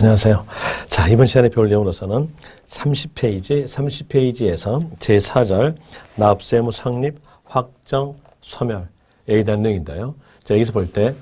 안녕하세요. 자, 이번 시간에 배울 내용으로서는 30페이지에서 제4절 납세무 성립, 확정, 소멸에 대한 내용인데요. 자, 여기서 볼 때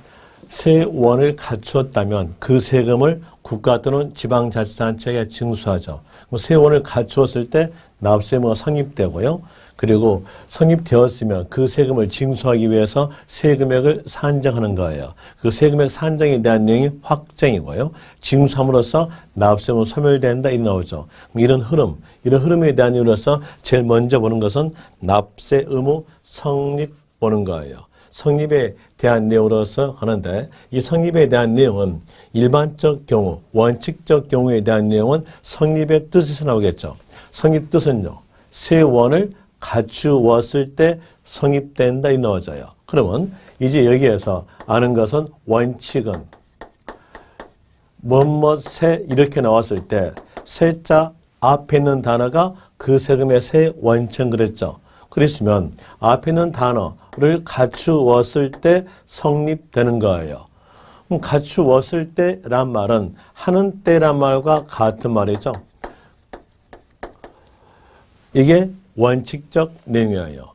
세원을 갖추었다면 그 세금을 국가 또는 지방자치단체에 징수하죠. 세원을 갖추었을 때 납세무가 성립되고요. 그리고 성립되었으면 그 세금을 징수하기 위해서 세금액을 산정하는 거예요. 그 세금액 산정에 대한 내용이 확정이고요. 징수함으로써 납세무 소멸된다 이 나오죠. 이런 흐름에 대한 이유로서 제일 먼저 보는 것은 납세 의무 성립 보는 거예요. 성립에 대한 내용으로서 하는데 이 성립에 대한 내용은 일반적 경우, 원칙적 경우에 대한 내용은 성립의 뜻에서 나오겠죠. 성립 뜻은요. 세원을 갖추었을 때 성립된다 이 나와져요. 그러면 이제 여기에서 아는 것은 원칙은 뭐뭐세 이렇게 나왔을 때 세자 앞에 있는 단어가 그 세금의 세 원칙 그랬죠. 그랬으면 앞에 있는 단어를 갖추었을 때 성립되는 거예요. 그럼 갖추었을 때란 말은 하는 때란 말과 같은 말이죠. 이게 원칙적 내용이에요.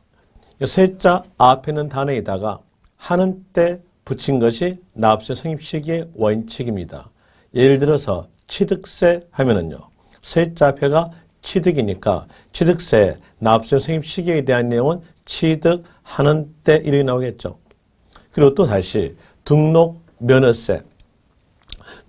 세자 앞에 있는 단어에다가 하는 때 붙인 것이 납세 성립 시기의 원칙입니다. 예를 들어서 취득세 하면은요. 세자 앞에가 취득이니까 취득세, 납세 성립 시기에 대한 내용은 취득하는 때 이렇게 나오겠죠. 그리고 또 다시 등록면허세.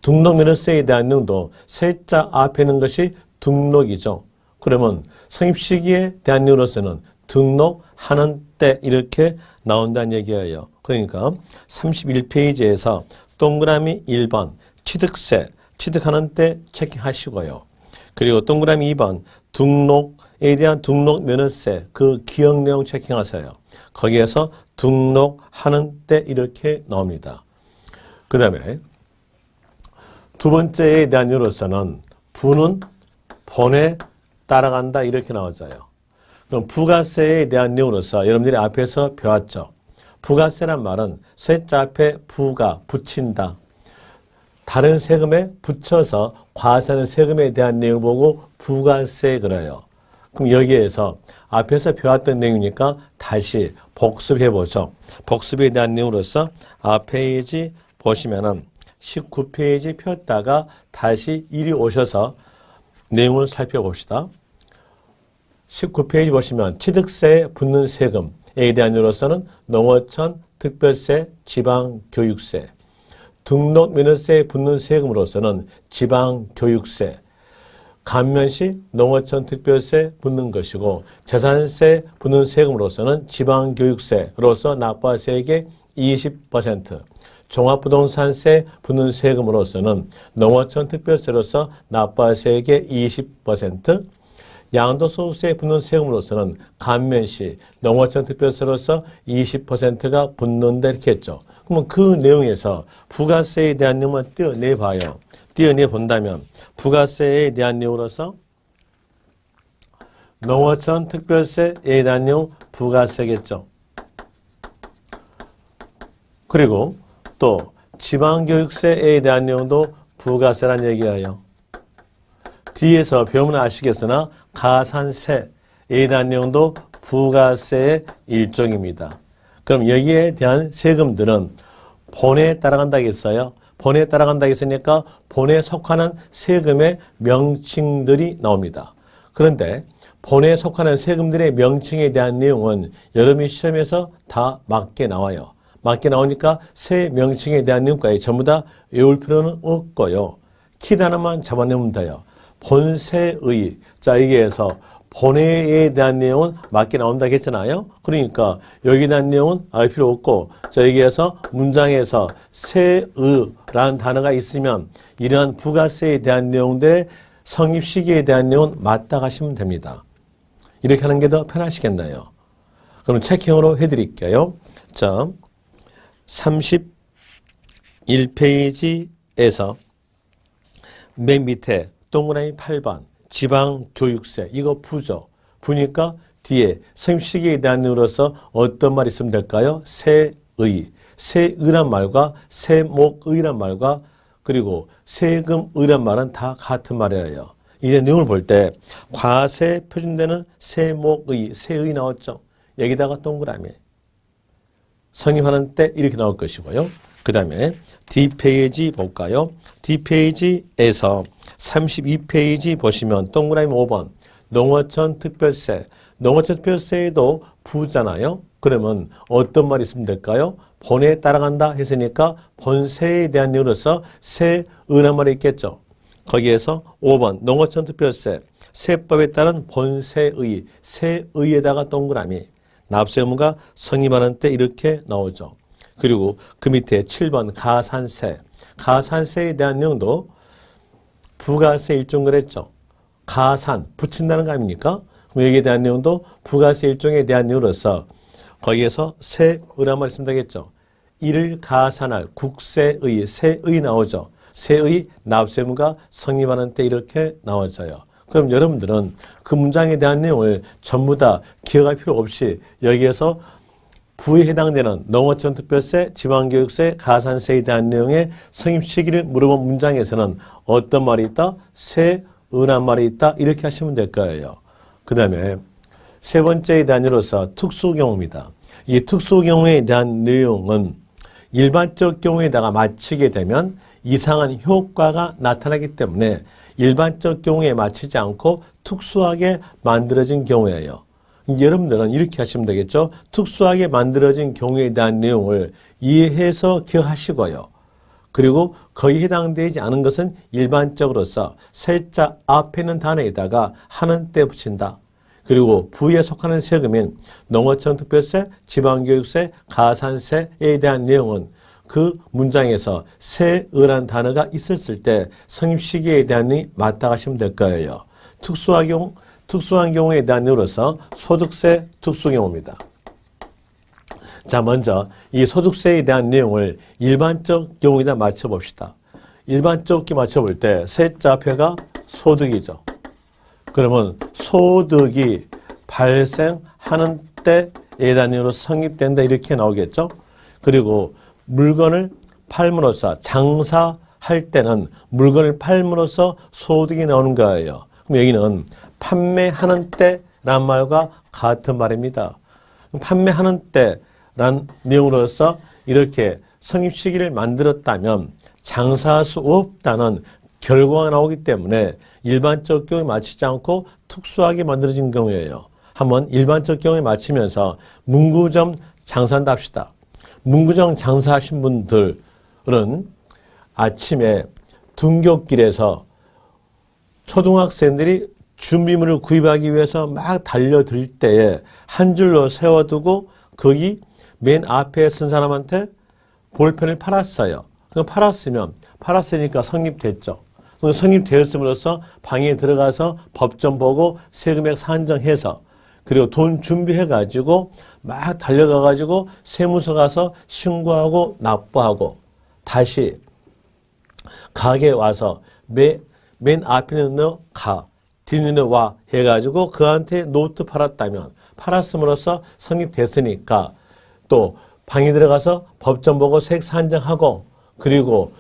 등록면허세에 대한 내용도 세자 앞에 있는 것이 등록이죠. 그러면 성립 시기에 대한 내용으로서는 등록하는 때 이렇게 나온다는 얘기예요. 그러니까 31페이지에서 동그라미 1번 취득세, 취득하는 때 체킹하시고요. 그리고 동그라미 2번 등록에 대한 등록면허세 그 기억 내용 체킹하세요. 거기에서 등록하는 때 이렇게 나옵니다. 그 다음에 두 번째에 대한 이유로서는 부는 본에 따라간다 이렇게 나와져요. 그럼 부가세에 대한 내용으로서 여러분들이 앞에서 배웠죠. 부가세란 말은 세자 앞에 부가 붙인다. 다른 세금에 붙여서 과세하는 세금에 대한 내용을 보고 부가세 그래요. 그럼 여기에서 앞에서 배웠던 내용이니까 다시 복습해보죠. 복습에 대한 내용으로서 앞 페이지 보시면은 19페이지 폈다가 다시 이리 오셔서 내용을 살펴봅시다. 19페이지 보시면 취득세에 붙는 세금에 대한 이유로서는 농어촌, 특별세, 지방교육세, 등록면허세에 붙는 세금으로서는 지방교육세, 감면시 농어촌 특별세 붙는 것이고 재산세 붙는 세금으로서는 지방교육세로서 납부세액의 20%, 종합부동산세 붙는 세금으로서는 농어촌 특별세로서 납부세액의 20%, 양도소득세에 붙는 세금으로서는 감면시 농어촌 특별세로서 20%가 붙는다 이렇게 했죠. 그러면 그 내용에서 부가세에 대한 내용만 떼어내봐요. 떼어내본다면 부가세에 대한 내용으로서 농어촌 특별세에 대한 내용 부가세겠죠. 그리고 또 지방교육세에 대한 내용도 부가세란 얘기예요. 뒤에서 배우면 아시겠으나 가산세에 대한 내용도 부가세의 일종입니다. 그럼 여기에 대한 세금들은 본에 따라간다겠어요. 본에 따라간다겠으니까 본에 속하는 세금의 명칭들이 나옵니다. 그런데 본에 속하는 세금들의 명칭에 대한 내용은 여러분이 시험에서 다 맞게 나와요. 맞게 나오니까 세 명칭에 대한 내용까지 전부 다 외울 필요는 없고요. 키 하나만 잡아내면 돼요. 본세의, 자, 여기에서 본회에 대한 내용은 맞게 나온다고 했잖아요. 그러니까 여기에 대한 내용은 알 필요 없고, 자, 여기에서 문장에서 세의라는 단어가 있으면 이러한 부가세에 대한 내용들의 성립 시기에 대한 내용은 맞다 하시면 됩니다. 이렇게 하는 게 더 편하시겠나요? 그럼 체킹으로 해드릴게요. 자, 31페이지에서 맨 밑에 동그라미 8번 지방교육세 이거 부죠. 부니까 뒤에 성립 시기에 대한 이유로서 어떤 말이 있으면 될까요? 세의. 세의란 말과 세목의란 말과 그리고 세금의란 말은 다 같은 말이에요. 이제 내용을 볼 때 과세 표준되는 세목의, 세의 나왔죠. 여기다가 동그라미. 성립하는 때 이렇게 나올 것이고요. 그 다음에 D페이지 볼까요? D페이지에서 32페이지 보시면 동그라미 5번 농어촌 특별세. 농어촌 특별세에도 부잖아요. 그러면 어떤 말이 있으면 될까요? 본에 따라간다 했으니까 본세에 대한 이유로서 세의란 말이 있겠죠. 거기에서 5번 농어촌 특별세. 세법에 따른 본세의, 세의에다가 동그라미. 납세 의무가 성립하는 때 이렇게 나오죠. 그리고 그 밑에 7번 가산세. 가산세에 대한 내용도 부가세 일종 그랬죠. 가산, 붙인다는 거 아닙니까? 그럼 여기에 대한 내용도 부가세 일종에 대한 내용으로서 거기에서 세의란 말이 있으면 되겠죠. 이를 가산할 국세의, 세의 나오죠. 세의 납세 의무가 성립하는 때 이렇게 나와져요. 그럼 여러분들은 그 문장에 대한 내용을 전부 다 기억할 필요 없이 여기에서 부에 해당되는 농어촌 특별세, 지방교육세, 가산세에 대한 내용의 성립 시기를 물어본 문장에서는 어떤 말이 있다? 세의란 말이 있다. 이렇게 하시면 될 거예요. 그 다음에 세 번째에 대한 예로서 특수경우입니다. 이 특수경우에 대한 내용은 일반적 경우에다가 맞추게 되면 이상한 효과가 나타나기 때문에 일반적 경우에 맞추지 않고 특수하게 만들어진 경우예요. 여러분들은 이렇게 하시면 되겠죠. 특수하게 만들어진 경우에 대한 내용을 이해해서 기억하시고요. 그리고 거의 해당되지 않은 것은 일반적으로서 세자 앞에 있는 단어에다가 하는 때 붙인다. 그리고 부에 속하는 세금인 농어촌 특별세, 지방교육세, 가산세에 대한 내용은 그 문장에서 세의란 단어가 있었을 때 성립 시기에 대한 내용이 맞다 하시면 될 거예요. 특수한 경우에 대한 내용으로서 소득세 특수경우입니다. 자, 먼저 이 소득세에 대한 내용을 일반적 경우에다 맞춰봅시다. 일반적게 맞춰볼 때 세자 앞에가 소득이죠. 그러면 소득이 발생하는 때에 대한 내용으로 성립된다 이렇게 나오겠죠. 그리고 물건을 팔므로써 장사할 때는 물건을 팔므로써 소득이 나오는 거예요. 그럼 여기는 판매하는 때란 말과 같은 말입니다. 판매하는 때란 내용으로서 이렇게 성립 시기를 만들었다면 장사할 수 없다는 결과가 나오기 때문에 일반적 경우에 맞추지 않고 특수하게 만들어진 경우예요. 한번 일반적 경우에 맞추면서 문구점 장사한다 합시다. 문구점 장사하신 분들은 아침에 등굣길에서 초등학생들이 준비물을 구입하기 위해서 막 달려들 때에 한 줄로 세워두고 거기 맨 앞에 쓴 사람한테 볼펜을 팔았어요. 그럼 팔았으니까 성립됐죠. 성립되었음으로써 방에 들어가서 법정 보고 세금액 산정해서 그리고 돈 준비해가지고 막 달려가가지고 세무서 가서 신고하고 납부하고 다시 가게에 와서 맨 앞에는 너 가, 뒤는 와 해가지고 그한테 노트 팔았다면 팔았음으로써 성립됐으니까 또 방에 들어가서 법정 보고 세액 산정하고 그리고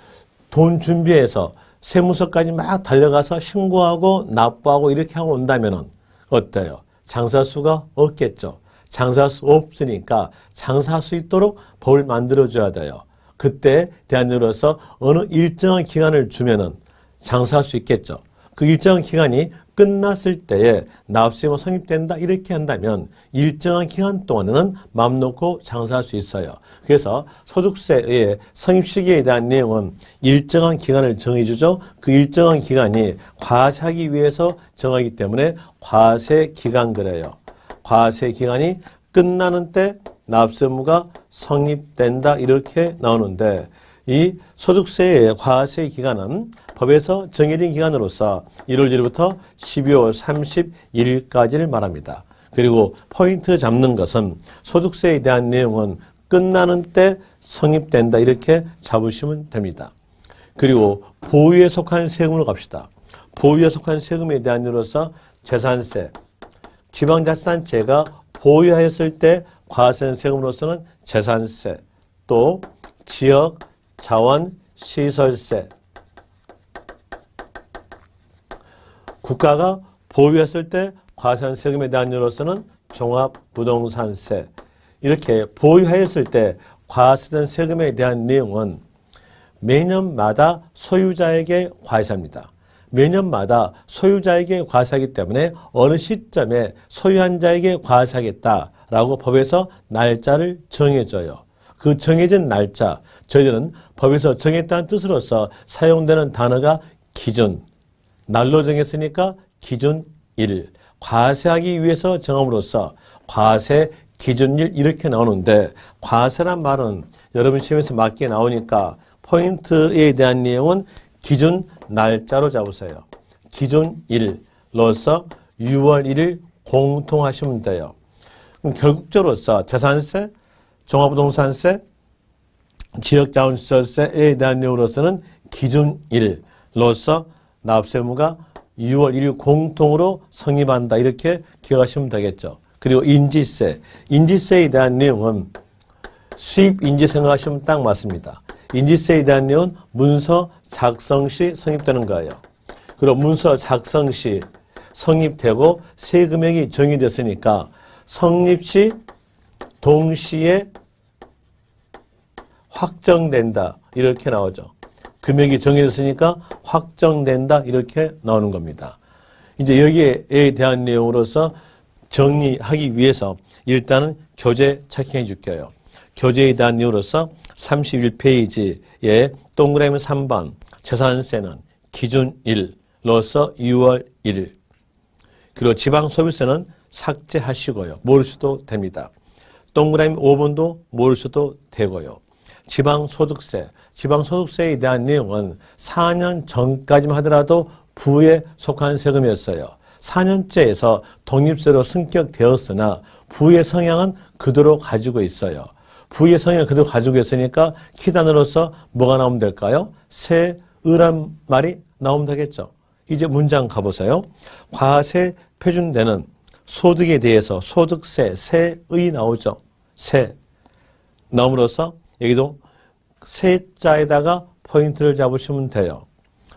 돈 준비해서 세무서까지 막 달려가서 신고하고 납부하고 이렇게 하고 온다면 어때요? 장사할 수가 없겠죠. 장사할 수 없으니까 장사할 수 있도록 법을 만들어줘야 돼요. 그때 대한민국으로서 어느 일정한 기간을 주면은 장사할 수 있겠죠. 그 일정한 기간이 끝났을 때에 납세의무가 성립된다 이렇게 한다면 일정한 기간 동안에는 마음 놓고 장사할 수 있어요. 그래서 소득세의 성립 시기에 대한 내용은 일정한 기간을 정해주죠. 그 일정한 기간이 과세하기 위해서 정하기 때문에 과세기간 그래요. 과세기간이 끝나는 때 납세의무가 성립된다 이렇게 나오는데 이 소득세의 과세 기간은 법에서 정해진 기간으로서 1월 1일부터 12월 31일까지를 말합니다. 그리고 포인트 잡는 것은 소득세에 대한 내용은 끝나는 때 성립된다 이렇게 잡으시면 됩니다. 그리고 보유에 속한 세금으로 갑시다. 보유에 속한 세금에 대한 이유로서 재산세, 지방자치단체가 보유하였을 때 과세한 세금으로서는 재산세, 또 지역 자원 시설세, 국가가 보유했을 때 과세세금에 대한 내용으로서는 종합부동산세. 이렇게 보유하였을 때 과세된 세금에 대한 내용은 매년마다 소유자에게 과세합니다. 매년마다 소유자에게 과세하기 때문에 어느 시점에 소유한 자에게 과세하겠다라고 법에서 날짜를 정해줘요. 그 정해진 날짜, 저희들은 법에서 정했다는 뜻으로서 사용되는 단어가 기준, 날로 정했으니까 기준일, 과세하기 위해서 정함으로써 과세 기준일 이렇게 나오는데, 과세란 말은 여러분 시험에서 맞게 나오니까 포인트에 대한 내용은 기준 날짜로 잡으세요. 기준일로서 6월 1일 공통하시면 돼요. 그럼 결국적으로서 재산세, 종합부동산세, 지역자원시설세에 대한 내용으로서는 기준일로서 납세의무가 6월 1일 공통으로 성립한다 이렇게 기억하시면 되겠죠. 그리고 인지세, 인지세에 대한 내용은 수입인지 생각하시면 딱 맞습니다. 인지세에 대한 내용은 문서 작성 시 성립되는 거예요. 그리고 문서 작성 시 성립되고 세금액이 정의됐으니까 성립 시 동시에 확정된다 이렇게 나오죠. 금액이 정해졌으니까 확정된다 이렇게 나오는 겁니다. 이제 여기에 대한 내용으로서 정리하기 위해서 일단은 교재 체킹해 줄게요. 교재에 대한 내용으로서 31페이지에 동그라미 3번 재산세는 기준일로서 6월 1일, 그리고 지방소비세는 삭제하시고요. 모르셔도 됩니다. 동그라미 5번도 모르셔도 되고요. 지방소득세, 지방소득세에 대한 내용은 4년 전까지만 하더라도 부에 속한 세금이었어요. 4년째에서 독립세로 승격되었으나 부의 성향은 그대로 가지고 있어요. 부의 성향을 그대로 가지고 있으니까 키단으로서 뭐가 나오면 될까요? 세의란 말이 나오면 되겠죠. 이제 문장 가보세요. 과세 표준되는 소득에 대해서 소득세, 세의 나오죠. 세 나옴으로써 여기도 세자에다가 포인트를 잡으시면 돼요.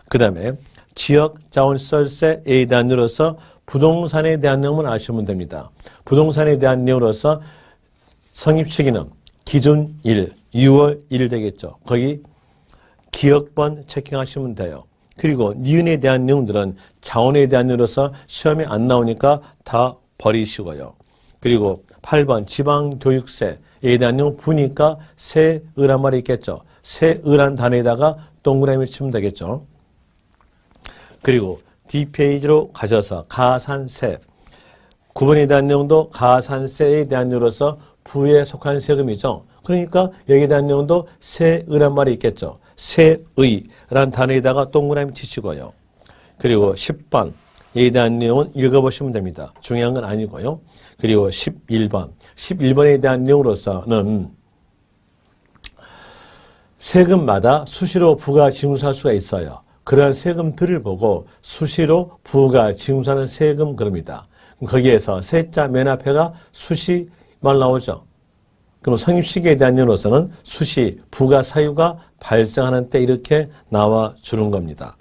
그 다음에 지역자원시설세에 대한 내용으로서 부동산에 대한 내용은 아시면 됩니다. 부동산에 대한 내용으로서 성립 시기는 기준일 6월 1일 되겠죠. 거기 기억번 체킹하시면 돼요. 그리고 니은에 대한 내용들은 자원에 대한 내용으로서 시험에 안 나오니까 다 버리시고요. 그리고 8번 지방교육세에 대한 내용 부니까 세의란 말이 있겠죠. 세의란 단어에다가 동그라미 치면 되겠죠. 그리고 D페이지로 가셔서 가산세 9번에 대한 내용도 가산세에 대한 내용으로서 부에 속한 세금이죠. 그러니까 여기에 대한 내용도 세의란 말이 있겠죠. 세의란 단어에다가 동그라미 치시고요. 그리고 10번에 대한 내용은 읽어보시면 됩니다. 중요한 건 아니고요. 그리고 11번. 11번에 대한 내용으로서는 세금마다 수시로 부가 징수할 수가 있어요. 그러한 세금들을 보고 수시로 부가 징수하는 세금 그럽니다. 거기에서 세자 맨 앞에가 수시만 나오죠. 그럼 성립시기에 대한 내용으로서는 수시, 부가 사유가 발생하는 때 이렇게 나와주는 겁니다.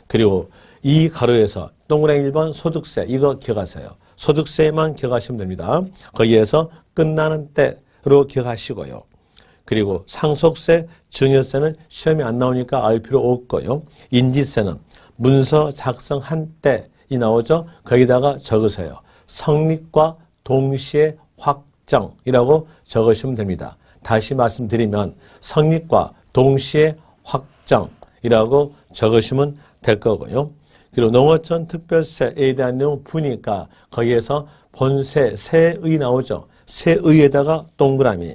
그리고 이 가로에서 동그라미 1번 소득세 이거 기억하세요. 소득세만 기억하시면 됩니다. 거기에서 끝나는 때로 기억하시고요. 그리고 상속세, 증여세는 시험이 안 나오니까 알 필요 없고요. 인지세는 문서 작성한 때이 나오죠. 거기다가 적으세요. 성립과 동시에 확정이라고 적으시면 됩니다. 다시 말씀드리면 성립과 동시에 확정이라고 적으시면 될 거고요. 그리고 농어촌 특별세에 대한 내용 부니까 거기에서 본세, 세의 나오죠. 세의에다가 동그라미.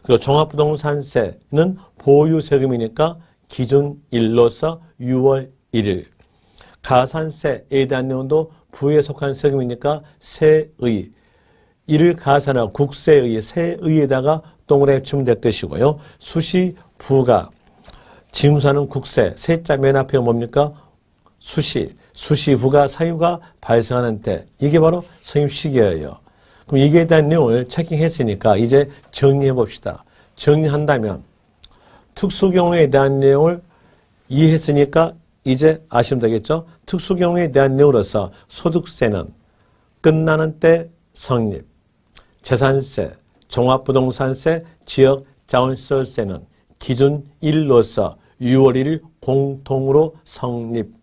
그리고 종합부동산세는 보유세금이니까 기준일로서 6월 1일. 가산세에 대한 내용도 부에 속한 세금이니까 세의. 이를 가산한 국세의, 세의에다가 동그라미 치면 될 것이고요. 수시, 부가 징수하는 국세, 세자 맨 앞에 뭡니까? 수시, 수시부가 사유가 발생하는 때 이게 바로 성립시기예요. 그럼 이게 대한 내용을 체킹했으니까 이제 정리해 봅시다. 정리한다면 특수경우에 대한 내용을 이해했으니까 이제 아시면 되겠죠? 특수경우에 대한 내용으로서 소득세는 끝나는 때 성립, 재산세, 종합부동산세, 지역자원시설세는 기준 1로서 6월 1일 공통으로 성립,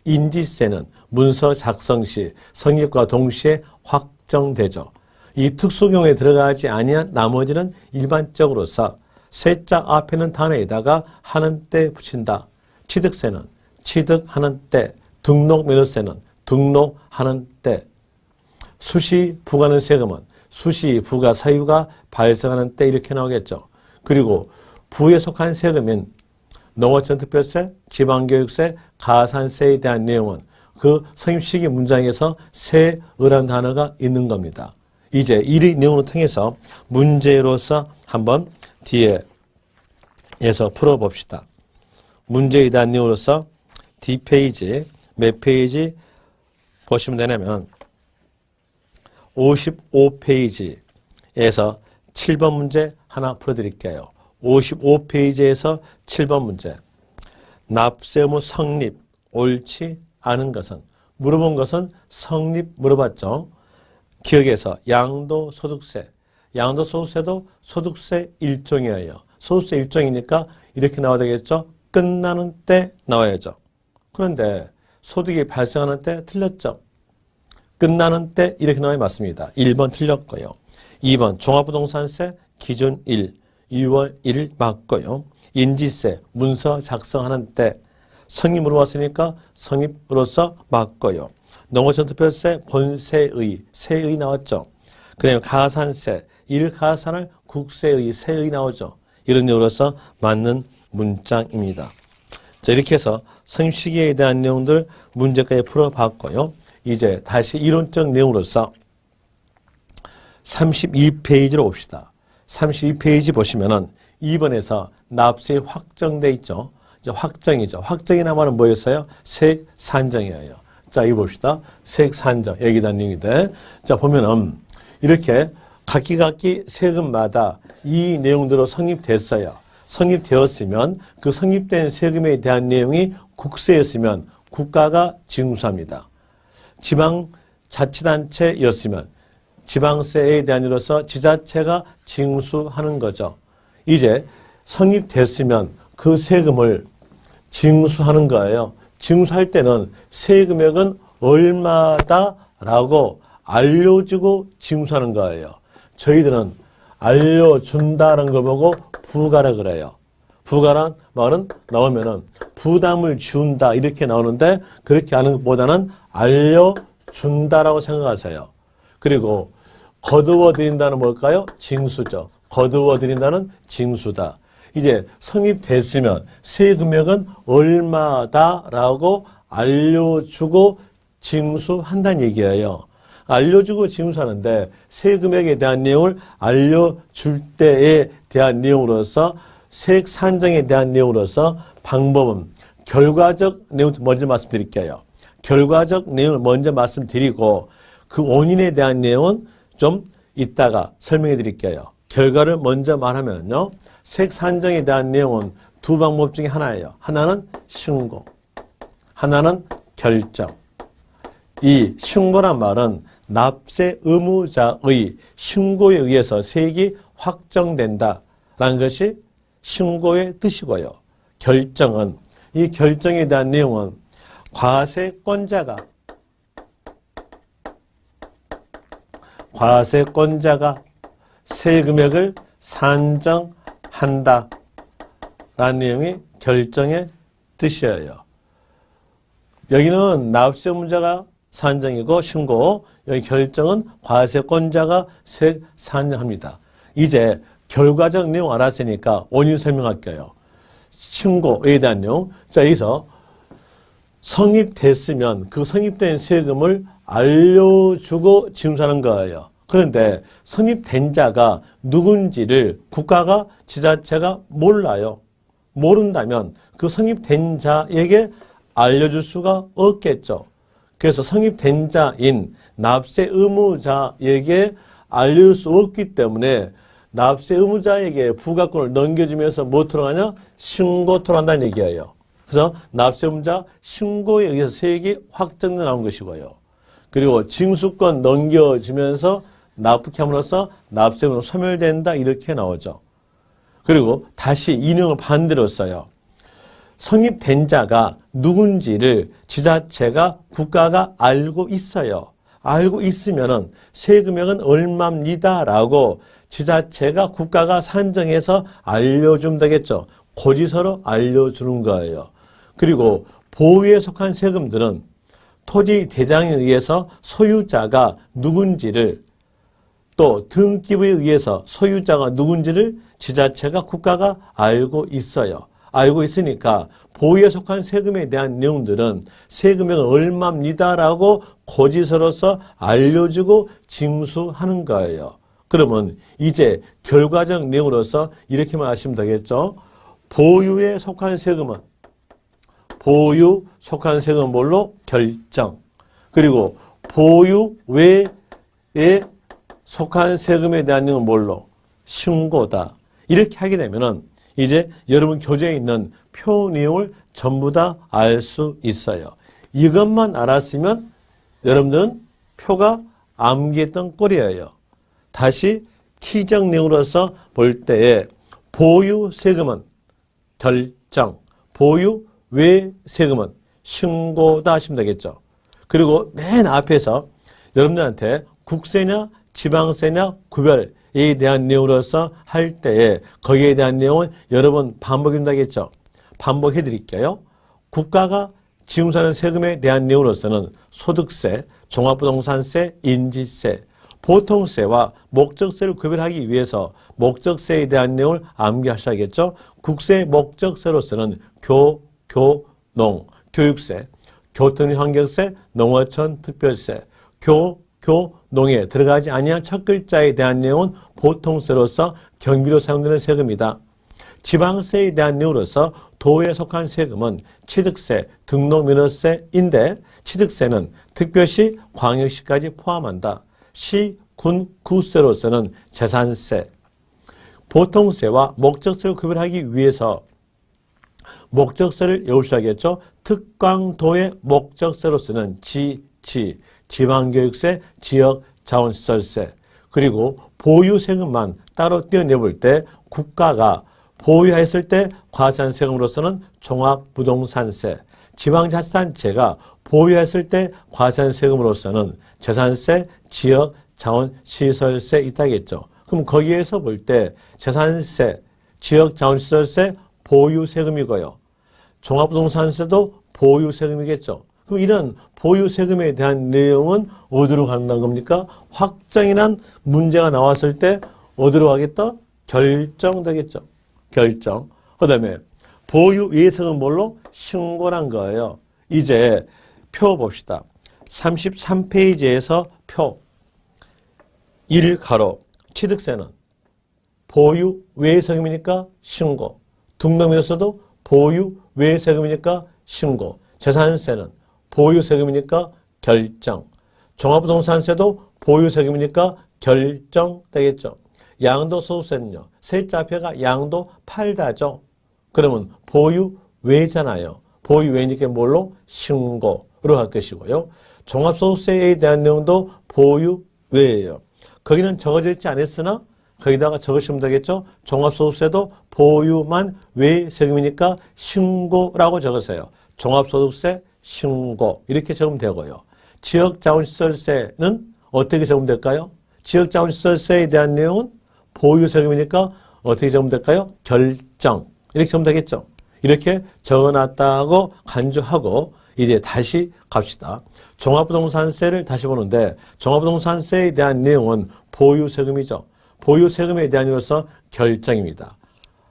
인지세는 문서 작성 시 성립과 동시에 확정되죠. 이 특수경우에 들어가지 아니한 나머지는 일반적으로서 세자 앞에는 단어에다가 하는 때 붙인다. 취득세는 취득하는 때, 등록면허세는 등록하는 때, 수시 부과하는 세금은 수시 부과 사유가 발생하는 때 이렇게 나오겠죠. 그리고 부에 속한 세금인 농어촌특별세, 지방교육세, 가산세에 대한 내용은 그 성립시기 문장에서 세의라는 단어가 있는 겁니다. 이제 이 내용을 통해서 문제로서 한번 뒤에서 풀어봅시다. 문제에 대한 내용으로서 D페이지, 몇 페이지 보시면 되냐면 55페이지에서 7번 문제 하나 풀어드릴게요. 55페이지에서 7번 문제. 납세 의무 성립, 옳지 않은 것은, 물어본 것은 성립 물어봤죠. 기억에서 양도소득세, 양도소득세도 소득세 일종이에요. 소득세 일종이니까 이렇게 나와야 되겠죠. 끝나는 때 나와야죠. 그런데 소득이 발생하는 때 틀렸죠. 끝나는 때 이렇게 나와야 맞습니다. 1번 틀렸고요. 2번 종합부동산세 기준 1, 2월 1일 맞고요. 인지세 문서 작성하는 때 성립 물어봤으니까 성립으로서 맞고요. 농어촌특별세 본세의, 세의 나왔죠. 그 다음에 가산세, 일가산을 국세의, 세의 나오죠. 이런 내용으로서 맞는 문장입니다. 자, 이렇게 해서 성립시기에 대한 내용들 문제까지 풀어봤고요. 이제 다시 이론적 내용으로서 32페이지로 옵시다. 32페이지 보시면은 2번에서 납세이 확정돼 있죠. 이제 확정이죠. 확정이 나면은 뭐였어요? 세액 산정이에요. 자, 이거 봅시다. 세액 산정. 여기다 내용인데. 자, 보면은 이렇게 각기 세금마다 이 내용대로 성립됐어요. 성립되었으면 그 성립된 세금에 대한 내용이 국세였으면 국가가 징수합니다. 지방자치단체였으면 지방세에 대한 이로서 지자체가 징수하는 거죠. 이제 성립됐으면 그 세금을 징수하는 거예요. 징수할 때는 세금액은 얼마다라고 알려주고 징수하는 거예요. 저희들은 알려준다는 걸 보고 부가라 그래요. 부가란 말은 나오면은 부담을 준다 이렇게 나오는데 그렇게 하는 것보다는 알려준다라고 생각하세요. 그리고 거두어 드린다는 뭘까요? 징수죠. 거두어 드린다는 징수다. 이제 성립됐으면 세금액은 얼마다라고 알려주고 징수한다는 얘기예요. 알려주고 징수하는데 세금액에 대한 내용을 알려줄 때에 대한 내용으로서 세액 산정에 대한 내용으로서 방법은 결과적 내용 먼저 말씀드릴게요. 결과적 내용을 먼저 말씀드리고 그 원인에 대한 내용은 좀 이따가 설명해 드릴게요. 결과를 먼저 말하면요. 세액 산정에 대한 내용은 두 방법 중에 하나예요. 하나는 신고, 하나는 결정. 이 신고란 말은 납세 의무자의 신고에 의해서 세액이 확정된다라는 것이 신고의 뜻이고요. 결정은 이 결정에 대한 내용은 과세권자가 세금액을 산정한다라는 내용이 결정의 뜻이에요. 여기는 납세 의무자가 산정이고 신고, 여기 결정은 과세권자가 세액 산정합니다. 이제 결과적 내용 알았으니까 원인 설명할게요. 신고에 대한 내용. 자, 여기서 성립됐으면 그 성립된 세금을 알려주고 징수하는 거예요. 그런데 성립된 자가 누군지를 국가가 지자체가 몰라요. 모른다면 그 성립된 자에게 알려줄 수가 없겠죠. 그래서 성립된 자인 납세 의무자에게 알릴 수 없기 때문에 납세 의무자에게 부가권을 넘겨주면서 뭐 토론하냐? 신고 토론한다는 얘기예요. 그래서 납세의무자 신고에 의해서 세액이 확정돼 나온 것이고요. 그리고 징수권 넘겨지면서 납부케 함으로써 납세의무로 소멸된다 이렇게 나오죠. 그리고 다시 인용을 반대로 써요. 성립된 자가 누군지를 지자체가 국가가 알고 있어요. 알고 있으면은 세금액은 얼마입니다라고 지자체가 국가가 산정해서 알려주면 되겠죠. 고지서로 알려주는 거예요. 그리고 보유에 속한 세금들은 토지 대장에 의해서 소유자가 누군지를 또 등기부에 의해서 소유자가 누군지를 지자체가 국가가 알고 있어요. 알고 있으니까 보유에 속한 세금에 대한 내용들은 세금액은 얼마입니다라고 고지서로서 알려주고 징수하는 거예요. 그러면 이제 결과적 내용으로서 이렇게만 하시면 되겠죠. 보유에 속한 세금은 뭘로? 결정. 그리고 보유 외에 속한 세금에 대한 내용은 뭘로? 신고다. 이렇게 하게 되면은 이제 여러분 교재에 있는 표 내용을 전부 다 알 수 있어요. 이것만 알았으면 여러분들은 표가 암기했던 꼴이에요. 다시 키적 내용으로서 볼 때에 보유 세금은 결정, 보유 외 세금은 신고다 하시면 되겠죠. 그리고 맨 앞에서 여러분들한테 국세냐 지방세냐 구별에 대한 내용으로서 할 때에 거기에 대한 내용은 여러 번 반복한다겠죠. 반복해 드릴게요. 국가가 징수하는 세금에 대한 내용으로서는 소득세, 종합부동산세, 인지세, 보통세와 목적세를 구별하기 위해서 목적세에 대한 내용을 암기하셔야겠죠. 국세 목적세로서는 교농, 교육세, 교통환경세, 농어촌 특별세, 교농에 들어가지 아니한 첫 글자에 대한 내용은 보통세로서 경비로 사용되는 세금이다. 지방세에 대한 내용으로서 도에 속한 세금은 취득세, 등록면허세인데 취득세는 특별시, 광역시까지 포함한다. 시, 군, 구세로서는 재산세, 보통세와 목적세를 구별하기 위해서 목적세를 외우셔야겠죠. 특광도의 목적세로서는 지방교육세, 지역자원시설세, 그리고 보유세금만 따로 떼어내볼 때 국가가 보유했을 때 과세세금으로서는 종합부동산세, 지방자치단체가 보유했을 때 과세세금으로서는 재산세, 지역자원시설세 있다겠죠. 그럼 거기에서 볼 때 재산세, 지역자원시설세 보유세금이고요. 종합부동산세도 보유세금이겠죠. 그럼 이런 보유세금에 대한 내용은 어디로 간다는 겁니까? 확정이 난 문제가 나왔을 때 어디로 가겠다? 결정되겠죠. 결정. 그 다음에 보유 예세금은 뭘로? 신고란 거예요. 이제 표 봅시다. 33페이지에서 표 1가로 취득세는 보유 외세금이니까 신고, 등록면허세도 보유 외세금이니까 신고, 재산세는 보유세금이니까 결정, 종합부동산세도 보유세금이니까 결정되겠죠. 양도소득세는요. 세자 앞에가 양도 팔다죠. 그러면 보유 외잖아요. 보유 외니까 뭘로? 신고로 할 것이고요. 종합소득세에 대한 내용도 보유 외예요. 거기는 적어져 있지 않았으나 거기다가 적으시면 되겠죠. 종합소득세도 보유만 외세금이니까 신고라고 적으세요. 종합소득세 신고 이렇게 적으면 되고요. 지역자원시설세는 어떻게 적으면 될까요? 지역자원시설세에 대한 내용은 보유세금이니까 어떻게 적으면 될까요? 결정 이렇게 적으면 되겠죠. 이렇게 적어놨다고 간주하고 이제 다시 갑시다. 종합부동산세를 다시 보는데 종합부동산세에 대한 내용은 보유세금이죠. 보유세금에 대한 이로서 결정입니다.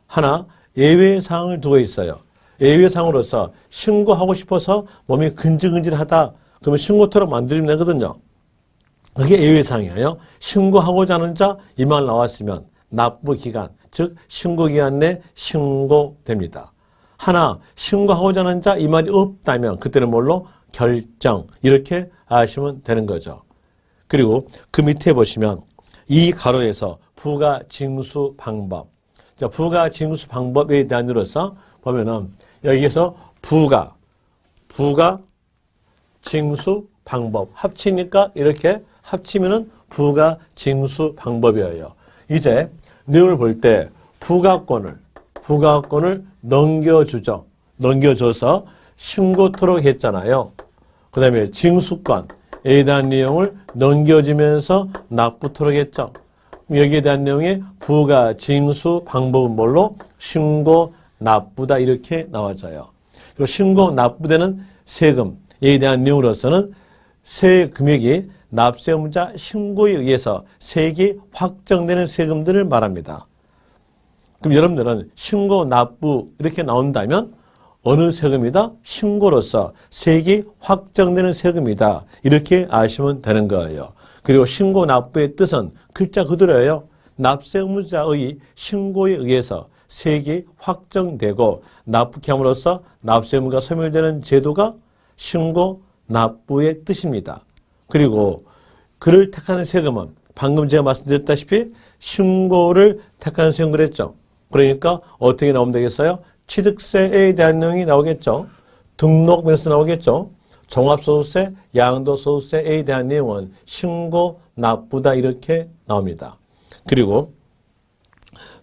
하나 예외사항을 두고 있어요. 예외사항으로서 신고하고 싶어서 몸이 근질근질하다 그러면 신고토록 만들면 되거든요. 그게 예외사항이에요. 신고하고자 하는 자 이 말 나왔으면 납부기간 즉 신고기간 내 신고됩니다. 하나 신고하고자 하는 자 이 말이 없다면 그때는 뭘로? 결정 이렇게 아시면 되는 거죠. 그리고 그 밑에 보시면 이 가로에서 부가징수 방법 자, 부가징수 방법에 대한 으로서 보면은 여기에서 부가 징수 방법 합치니까 이렇게 합치면은 부가 징수 방법이에요. 이제 내용을 볼 때 부가권을 넘겨주죠. 넘겨줘서 신고토록 했잖아요. 그 다음에 징수권 A에 대한 내용을 넘겨주면서 납부토록 했죠. 여기에 대한 내용의 부가 징수 방법은 뭘로? 신고 납부다 이렇게 나와져요. 그리고 신고 납부되는 세금 A에 대한 내용으로서는 세 금액이 납세 의무자 신고에 의해서 세액이 확정되는 세금들을 말합니다. 그럼 여러분들은 신고 납부 이렇게 나온다면 어느 세금이다? 신고로서 세액이 확정되는 세금이다. 이렇게 아시면 되는 거예요. 그리고 신고 납부의 뜻은 글자 그대로예요. 납세 의무자의 신고에 의해서 세액이 확정되고 납부케 함으로써 납세 의무가 소멸되는 제도가 신고 납부의 뜻입니다. 그리고 그를 택하는 세금은 방금 제가 말씀드렸다시피 신고를 택하는 세금 그랬죠. 그러니까 어떻게 나오면 되겠어요? 취득세에 대한 내용이 나오겠죠. 등록면서 나오겠죠. 종합소득세, 양도소득세에 대한 내용은 신고 납부다 이렇게 나옵니다. 그리고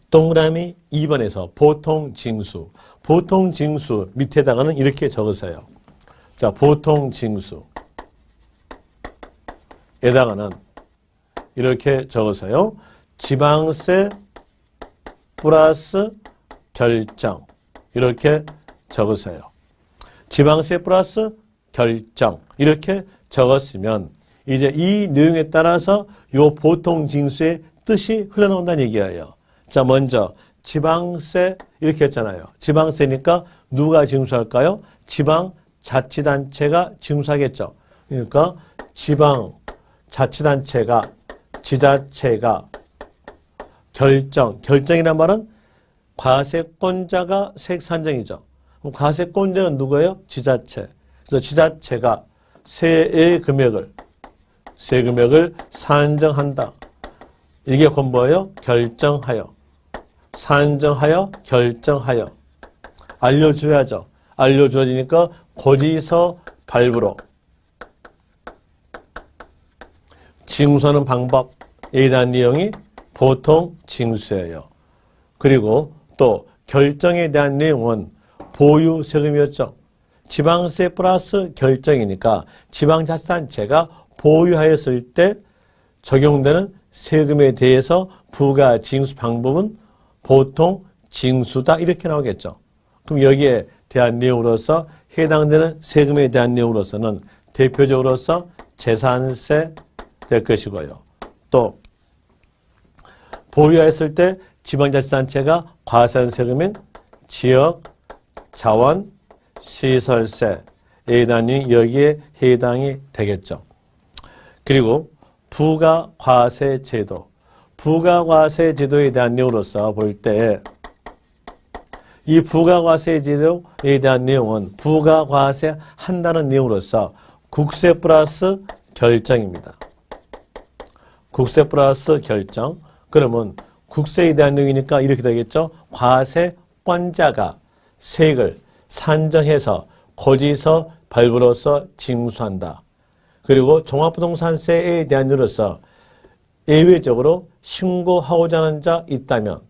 동그라미 2번에서 보통징수. 보통징수 밑에다가는 이렇게 적으세요. 자, 보통징수. 에다가는 이렇게 적으세요. 지방세 플러스 결정. 이렇게 적으세요. 지방세 플러스 결정. 이렇게 적었으면 이제 이 내용에 따라서 요 보통징수의 뜻이 흘러나온다는 얘기예요. 자, 먼저 지방세 이렇게 했잖아요. 지방세니까 누가 징수할까요? 지방자치단체가 징수하겠죠. 그러니까 지방자치단체가 지자체가 결정이란 말은 과세권자가 세액 산정이죠. 그럼 과세권자는 누구예요? 지자체. 그래서 지자체가 세 금액을 산정한다. 이게 곧 뭐예요? 결정하여. 산정하여, 결정하여. 알려줘야죠. 알려줘지니까 고지서 발부로. 징수하는 방법에 대한 내용이 보통 징수예요. 그리고 또 결정에 대한 내용은 보유 세금이었죠. 지방세 플러스 결정이니까 지방자치단체가 보유하였을 때 적용되는 세금에 대해서 부가 징수 방법은 보통 징수다 이렇게 나오겠죠. 그럼 여기에 대한 내용으로서 해당되는 세금에 대한 내용으로서는 대표적으로서 재산세 될 것이고요. 또 보유하였을 때 지방자치단체가 과세세금인 지역, 자원, 시설세에 대한 여기에 해당이 되겠죠. 그리고 부가과세제도. 부가과세제도에 대한 내용으로서 볼 때 이 부가과세제도에 대한 내용은 부가과세 한다는 내용으로서 국세 플러스 결정입니다. 국세 플러스 결정. 그러면 국세에 대한 내용이니까 이렇게 되겠죠. 과세권자가 세액을 산정해서 고지서 발부로서 징수한다. 그리고 종합부동산세에 대한 내용으로서 예외적으로 신고하고자 하는 자 있다면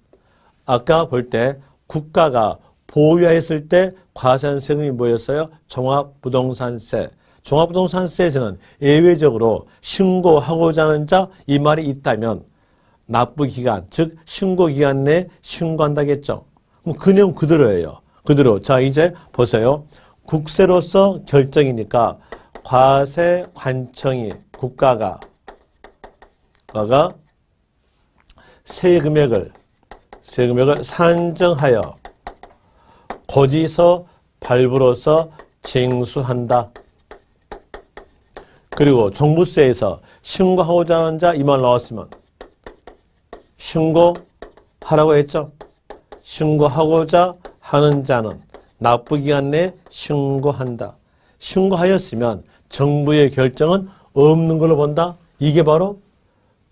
아까 볼 때 국가가 보유했을 때 과세한 세금이 뭐였어요? 종합부동산세. 종합부동산세에서는 예외적으로 신고하고자 하는 자 이 말이 있다면 납부기간, 즉 신고기간 내에 신고한다겠죠. 그럼 그 내용 그대로예요. 그대로. 자, 이제 보세요. 국세로서 결정이니까 과세관청이 국가가 세금액을 산정하여 고지서 발부로서 징수한다. 그리고 종부세에서 신고하고자 하는 자 이 말 나왔으면 신고하라고 했죠. 신고하고자 하는 자는 납부기간 내에 신고한다. 신고하였으면 정부의 결정은 없는 걸로 본다. 이게 바로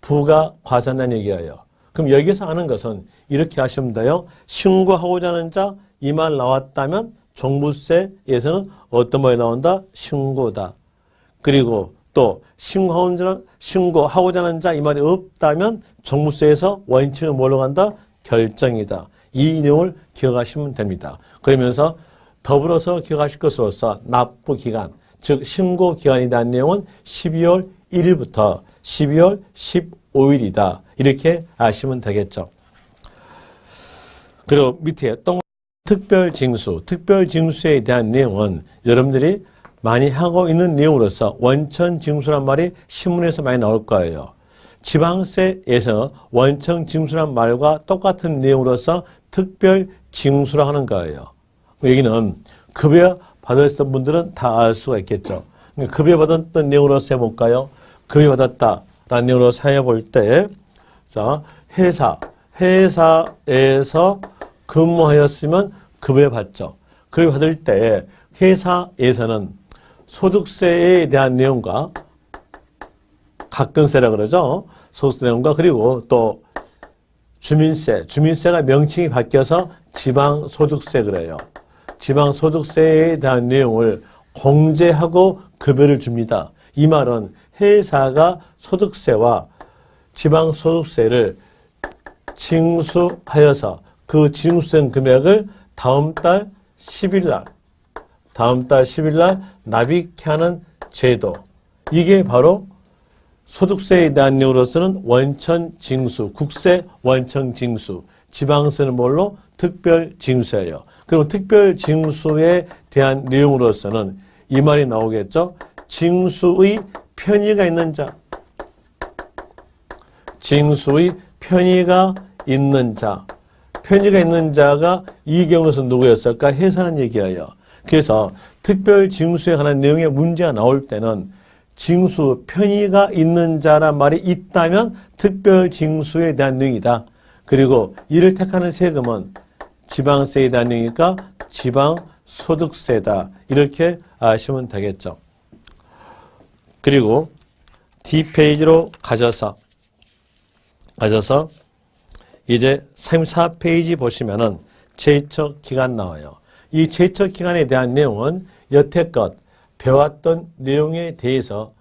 부가과세한다는 얘기예요. 그럼 여기서 아는 것은 이렇게 하시면 돼요. 신고하고자 하는 자 이 말 나왔다면 종부세에서는 어떤 말이 나온다? 신고다. 그리고 또 신고하고자 하는 자 이 말이 없다면 종부세에서 원칙은 뭘로 간다? 결정이다. 이 내용을 기억하시면 됩니다. 그러면서 더불어서 기억하실 것으로서 납부기간, 즉 신고기간에 대한 내용은 12월 1일부터 12월 15일이다. 이렇게 아시면 되겠죠. 그리고 밑에 특별징수, 특별징수에 대한 내용은 여러분들이 많이 하고 있는 내용으로서 원천징수란 말이 신문에서 많이 나올 거예요. 지방세에서 원천징수란 말과 똑같은 내용으로서 특별징수라 하는 거예요. 여기는 급여 받았던 분들은 다 알 수가 있겠죠. 급여 받았던 내용으로서 해볼까요? 급여 받았다라는 내용으로 해볼 때, 자, 회사에서 근무하였으면 급여 받죠. 급여 받을 때 회사에서는 소득세에 대한 내용과 가근세라 그러죠. 소득세 내용과 그리고 또 주민세가 명칭이 바뀌어서 지방소득세 그래요. 지방소득세에 대한 내용을 공제하고 급여를 줍니다. 이 말은 회사가 소득세와 지방소득세를 징수하여서 그 징수된 금액을 다음 달 10일 날 납입하는 제도. 이게 바로 소득세에 대한 내용으로서는 원천징수, 국세 원천징수, 지방세는 뭘로? 특별징수예요. 그럼 특별징수에 대한 내용으로서는 이 말이 나오겠죠? 징수의 편의가 있는 자. 징수의 편의가 있는 자. 편의가 있는 자가 이 경우에서 누구였을까? 회사는 얘기예요. 그래서 특별징수에 관한 내용의 문제가 나올 때는 징수 편의가 있는 자란 말이 있다면 특별징수에 대한 내용이다. 그리고 이를 택하는 세금은 지방세에 대한 내용이니까 지방소득세다. 이렇게 아시면 되겠죠. 그리고 D페이지로 가셔서 이제 34페이지 보시면은 제척기간 나와요. 이 제척기간에 대한 내용은 여태껏 배웠던 내용에 대해서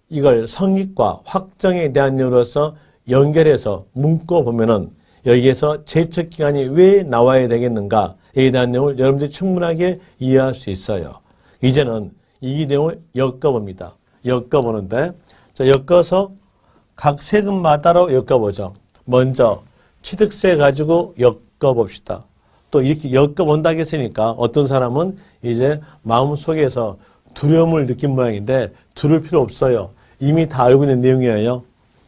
이걸 성립과 확정에 대한 내용으로서 연결해서 묶어보면은 여기에서 제척기간이 왜 나와야 되겠는가에 대한 내용을 여러분들이 충분하게 이해할 수 있어요. 이제는 이 내용을 엮어봅니다. 엮어보는데, 자, 엮어서 각 세금마다로 엮어보죠. 먼저 취득세 가지고 엮어봅시다. 또 이렇게 엮어본다고 했으니까 어떤 사람은 이제 마음속에서 두려움을 느낀 모양인데 두려울 필요 없어요. 이미 다 알고 있는 내용이에요.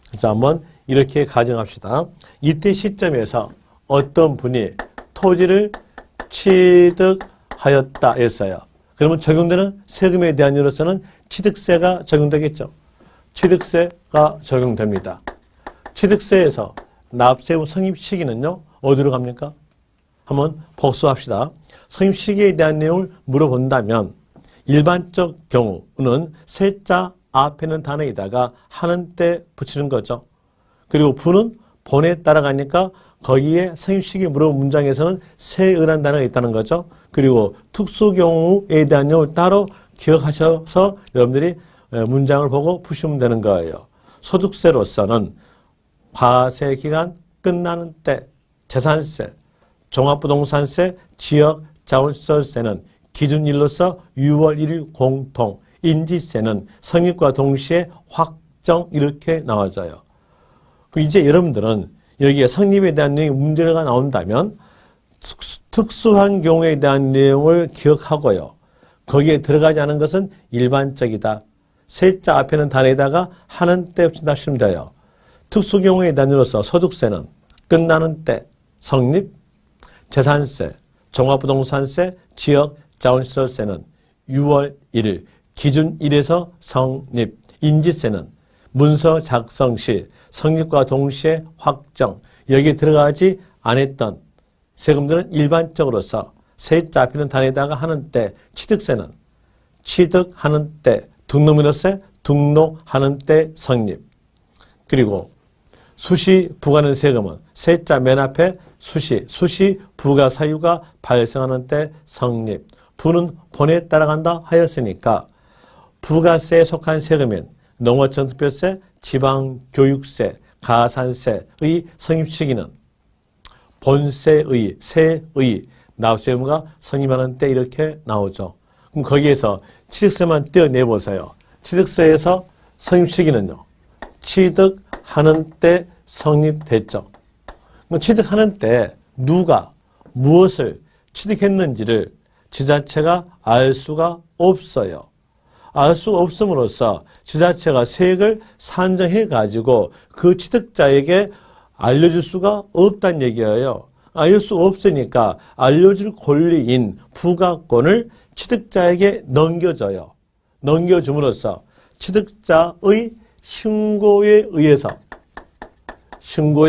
그래서 한번 이렇게 가정합시다. 이때 시점에서 어떤 분이 토지를 취득하였다 했어요. 그러면 적용되는 세금에 대한 이유로서는 취득세가 적용되겠죠. 취득세가 적용됩니다. 취득세에서 납세후 성립 시기는요, 어디로 갑니까? 한번 복수합시다. 성립 시기에 대한 내용을 물어본다면 일반적 경우는 세자 앞에는 단어에다가 하는 때 붙이는 거죠. 그리고 부는 본에 따라가니까 거기에 성립 시기 물어본 문장에서는 세의라는 단어가 있다는 거죠. 그리고 특수 경우에 대한 내용을 따로 기억하셔서 여러분들이 문장을 보고 푸시면 되는 거예요. 소득세로서는 과세기간 끝나는 때, 재산세, 종합부동산세, 지역자원시설세는 기준일로서 6월 1일 공통, 인지세는 성립과 동시에 확정 이렇게 나와져요. 그럼 이제 여러분들은 여기에 성립에 대한 내용이 문제가 나온다면 특수한 경우에 대한 내용을 기억하고요. 거기에 들어가지 않은 것은 일반적이다. 세자 앞에는 단에다가 하는 때 붙인다 하시면 돼요. 특수 경우에 대한 이유로서 소득세는 끝나는 때 성립, 재산세, 종합부동산세, 지역자원시설세는 6월 1일, 기준일에서 성립, 인지세는 문서 작성 시 성립과 동시에 확정, 여기에 들어가지 않았던 세금들은 일반적으로서 세자 앞에는 단에다가 하는 때, 취득세는 취득하는 때, 등록민호세, 등록하는 때 성립. 그리고 수시 부과하는 세금은 세자 맨 앞에 수시 부가 사유가 발생하는 때 성립. 부는 본에 따라간다 하였으니까 부가세에 속한 세금인 농어촌 특별세, 지방교육세, 가산세의 성립 시기는 본세의, 세의 납세 의무가 성립하는 때 이렇게 나오죠. 그럼 거기에서 취득세만 떼어내보세요. 취득세에서 성립 시기는요. 취득하는 때 성립됐죠. 그럼 취득하는 때 누가 무엇을 취득했는지를 지자체가 알 수가 없어요. 알 수가 없음으로써 지자체가 세액을 산정해가지고 그 취득자에게 알려줄 수가 없다는 얘기예요. 알릴 수가 없으니까 알려줄 권리인 부가권을 취득자에게 넘겨줘요. 넘겨줌으로써 취득자의 신고에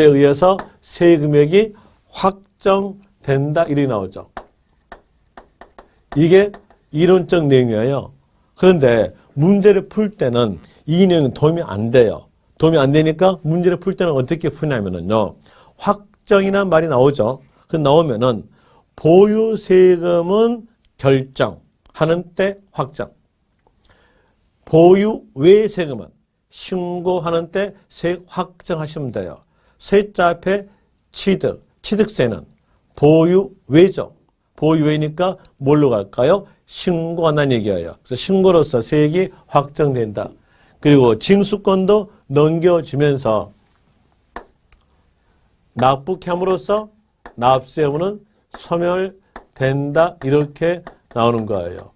의해서 세금액이 확정된다 이렇게 나오죠. 이게 이론적 내용이에요. 그런데 문제를 풀 때는 이 내용이 도움이 안 돼요. 도움이 안 되니까 문제를 풀 때는 어떻게 푸냐면요. 확정이라는 말이 나오죠. 그 나오면은 보유세금은 결정하는 때 확정. 보유 외 세금은 신고하는 때 세액 확정하시면 돼요. 세자 앞에 취득세는 보유 외죠. 보유 외니까 뭘로 갈까요? 신고한다는 얘기예요. 그래서 신고로서 세액이 확정된다. 그리고 징수권도 넘겨주면서 납부케 함으로써 납세 의무는 소멸된다. 이렇게 나오는 거예요.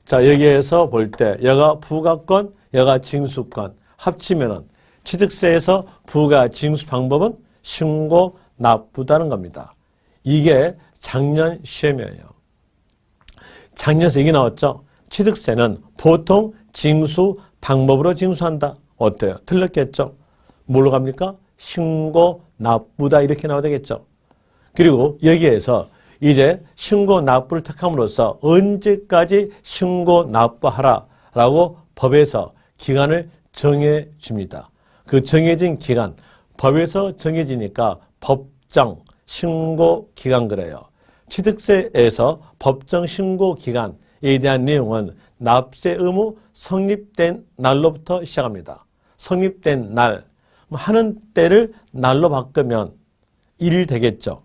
자, 여기에서 볼 때 여가 부가권, 여가 징수권 합치면은 취득세에서 부가 징수 방법은 신고 납부다는 겁니다. 이게 작년 시험이에요. 작년에 얘기 나왔죠. 취득세는 보통 징수 방법으로 징수한다. 어때요? 틀렸겠죠? 뭘로 갑니까? 신고 납부다 이렇게 나와야 되겠죠. 그리고 여기에서 이제 신고 납부를 택함으로써 언제까지 신고 납부하라라고 법에서 기간을 정해 줍니다. 그 정해진 기간, 법에서 정해지니까 법정 신고 기간 그래요. 취득세에서 법정 신고 기간에 대한 내용은 납세 의무 성립된 날로부터 시작합니다. 성립된 날, 하는 때를 날로 바꾸면 일 되겠죠.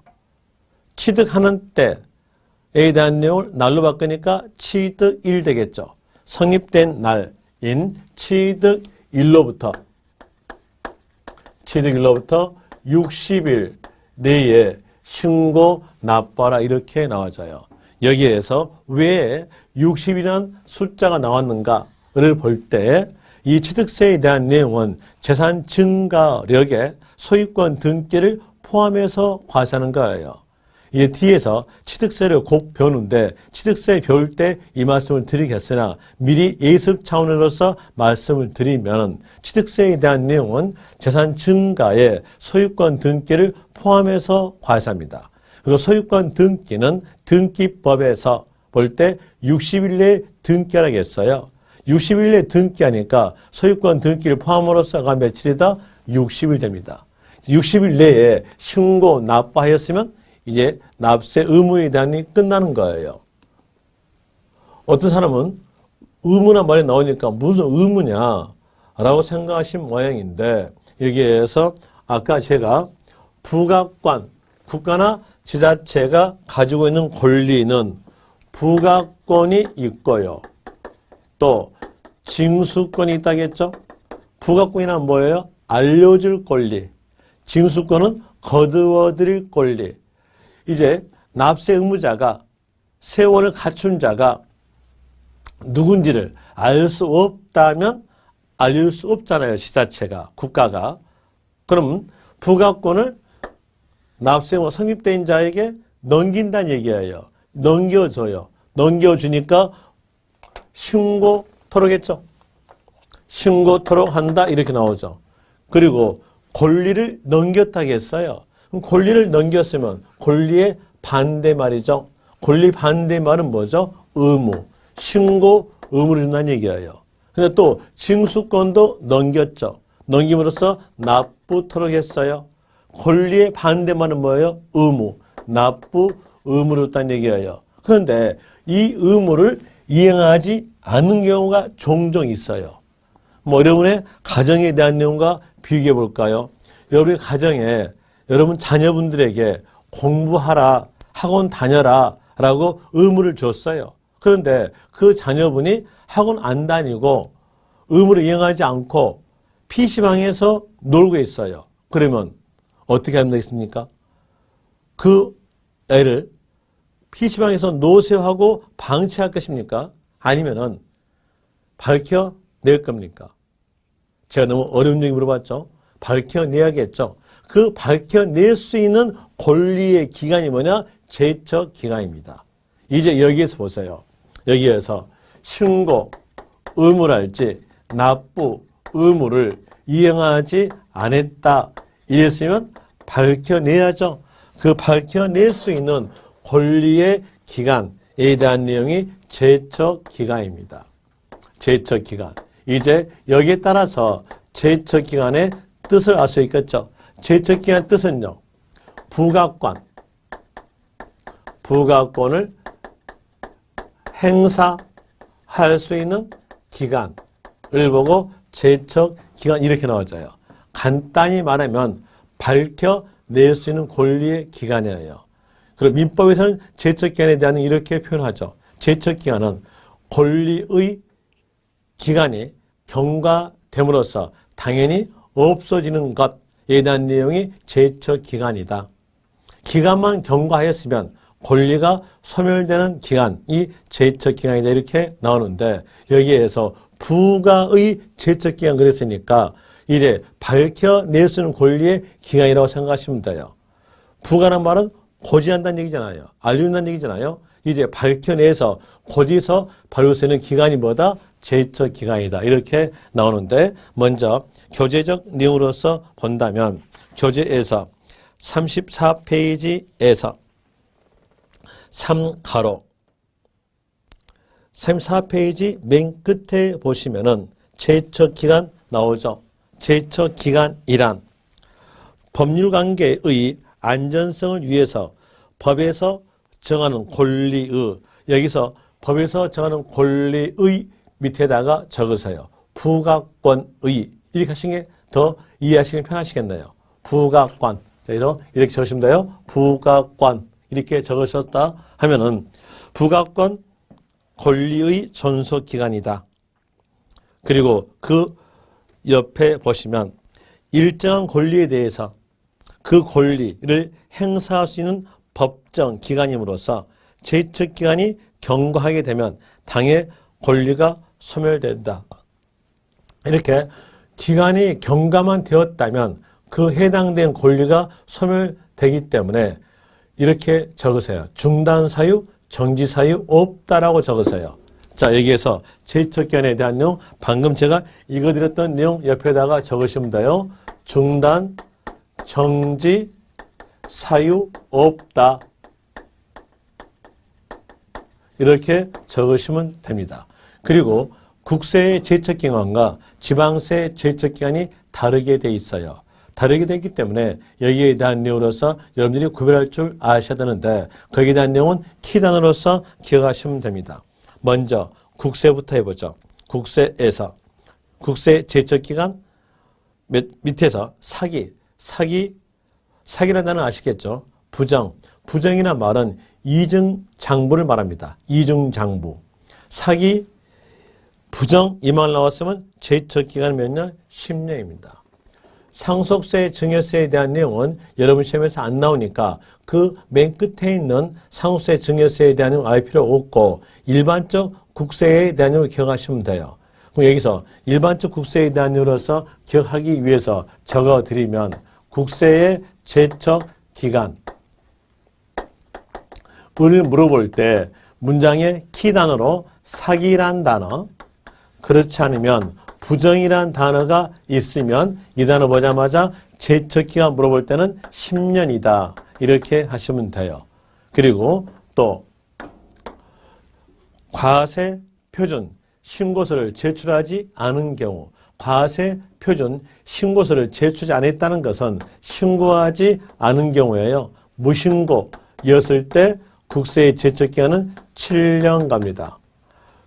취득하는 때에 대한 내용을 날로 바꾸니까 취득일 되겠죠. 성립된 날인 취득일로부터 60일 내에 신고 납부하라 이렇게 나와져요. 여기에서 왜 60이라는 숫자가 나왔는가를 볼 때 이 취득세에 대한 내용은 재산 증가력에 소유권 등기를 포함해서 과세하는 거예요. 이게 뒤에서 취득세를 곧 배우는데 취득세 배울 때 이 말씀을 드리겠으나 미리 예습 차원으로서 말씀을 드리면 취득세에 대한 내용은 재산 증가에 소유권 등기를 포함해서 과세합니다. 그리고 소유권 등기는 등기법에서 볼 때 60일 내에 등기하라겠어요. 60일 내에 등기하니까 소유권 등기를 포함으로써가 며칠이다? 60일 됩니다. 60일 내에 신고 납부하였으면 이제 납세 의무에 대한 끝나는 거예요. 어떤 사람은 의무란 말이 나오니까 무슨 의무냐라고 생각하신 모양인데 여기에서 아까 제가 부가권, 국가나 지자체가 가지고 있는 권리는 부가권이 있고요. 또 징수권이 있다겠죠? 부가권이란 뭐예요? 알려줄 권리. 징수권은 거두어드릴 권리. 이제 납세 의무자가 세월을 갖춘 자가 누군지를 알 수 없다면 알릴 수 없잖아요. 지자체가, 국가가. 그럼 부가권을 납세 의무가 성립된 자에게 넘긴다는 얘기예요. 넘겨줘요. 넘겨주니까 신고토록 했죠. 신고토록 한다 이렇게 나오죠. 그리고 권리를 넘겼다겠어요. 그럼 권리를 넘겼으면 권리의 반대말이죠. 권리 반대말은 뭐죠? 의무. 신고 의무를 준다는 얘기예요. 근데 또 징수권도 넘겼죠. 넘김으로써 납부토록 했어요. 권리의 반대말은 뭐예요? 의무. 납부 의무를 줬다는 얘기예요. 그런데 이 의무를 이행하지 않는 경우가 종종 있어요. 뭐 여러분의 가정에 대한 내용과 비교해 볼까요? 여러분의 가정에 여러분 자녀분들에게 공부하라, 학원 다녀라 라고 의무를 줬어요. 그런데 그 자녀분이 학원 안 다니고 의무를 이행하지 않고 PC방에서 놀고 있어요. 그러면 어떻게 하면 되겠습니까? 그 애를 PC방에서 노세요 하고 방치할 것입니까? 아니면은 밝혀낼 겁니까? 제가 너무 어려운 얘기 물어봤죠? 밝혀내야겠죠? 그 밝혀낼 수 있는 권리의 기간이 뭐냐? 제척 기간입니다. 이제 여기에서 보세요. 여기에서 신고 의무랄지 납부 의무를 이행하지 않았다. 이랬으면 밝혀내야죠. 그 밝혀낼 수 있는 권리의 기간에 대한 내용이 제척 기간입니다. 제척 기간. 이제 여기에 따라서 제척 기간의 뜻을 알 수 있겠죠. 제척 기간 뜻은요. 부가권을 행사할 수 있는 기간을 보고 제척 기간 이렇게 나와져요. 간단히 말하면 밝혀낼 수 있는 권리의 기간이에요. 그리고 민법에서는 제척 기간에 대한 이렇게 표현하죠. 제척 기간은 권리의 기간이 경과됨으로써 당연히 없어지는 것에 대한 내용이 제척 기간이다. 기간만 경과하였으면 권리가 소멸되는 기간이 제척 기간이다 이렇게 나오는데 여기에서 부가의 제척 기간 그랬으니까 이제 밝혀낼 수 있는 권리의 기간이라고 생각하시면 돼요. 부가란 말은 고지한다는 얘기잖아요. 알려준다는 얘기잖아요. 이제 밝혀내서 고지서 발효할 수 있는 기간이 뭐다? 제척 기간이다. 이렇게 나오는데 먼저 교재적 내용으로서 본다면 교재에서 34페이지에서 3가로 34페이지 맨 끝에 보시면은 제척 기간 나오죠. 제척 기간이란 법률 관계의 안전성을 위해서 법에서 정하는 권리의 여기서 법에서 정하는 권리의 밑에다가 적으세요. 부가권의 이렇게 하시는 게 더 이해하시기 편하시겠네요. 부가권. 그래서 이렇게 적으시면 돼요. 부가권 이렇게 적으셨다 하면은 부가권 권리의 존속 기간이다. 그리고 그 옆에 보시면 일정한 권리에 대해서 그 권리를 행사할 수 있는 법정 기간임으로써 제척 기간이 경과하게 되면 당의 권리가 소멸된다. 이렇게 기간이 경과만 되었다면 그 해당된 권리가 소멸되기 때문에 이렇게 적으세요. 중단 사유, 정지 사유 없다라고 적으세요. 자, 여기에서 제척 기간에 대한 내용 방금 제가 읽어드렸던 내용 옆에다가 적으시면 돼요. 중단, 정지, 사유 없다. 이렇게 적으시면 됩니다. 그리고 국세의 제척기간과 지방세의 제척기간이 다르게 돼 있어요. 다르게 되기 때문에 여기에 대한 내용으로서 여러분들이 구별할 줄 아셔야 되는데 거기에 대한 내용은 키단으로서 기억하시면 됩니다. 먼저 국세부터 해보죠. 국세에서 국세 제척기간 밑에서 사기라는 단어 아시겠죠? 부정이란 말은 이중장부를 말합니다. 이중장부. 사기, 부정 이 말 나왔으면 제척기간 몇 년? 10년입니다. 상속세, 증여세에 대한 내용은 여러분 시험에서 안 나오니까 그 맨 끝에 있는 상속세, 증여세에 대한 내용 알 필요 없고 일반적 국세에 대한 내용을 기억하시면 돼요. 그럼 여기서 일반적 국세에 대한 내용으로서 기억하기 위해서 적어드리면 국세의 제척기간 을 물어볼 때 문장의 키단어로 사기란 단어 그렇지 않으면 부정이란 단어가 있으면 이 단어 보자마자 제척기간 물어볼 때는 10년이다 이렇게 하시면 돼요. 그리고 또 과세 표준 신고서를 제출하지 않은 경우 과세 표준 신고서를 제출하지 않았다는 것은 신고하지 않은 경우에요. 무신고였을 때 국세의 제척기간은 7년 갑니다.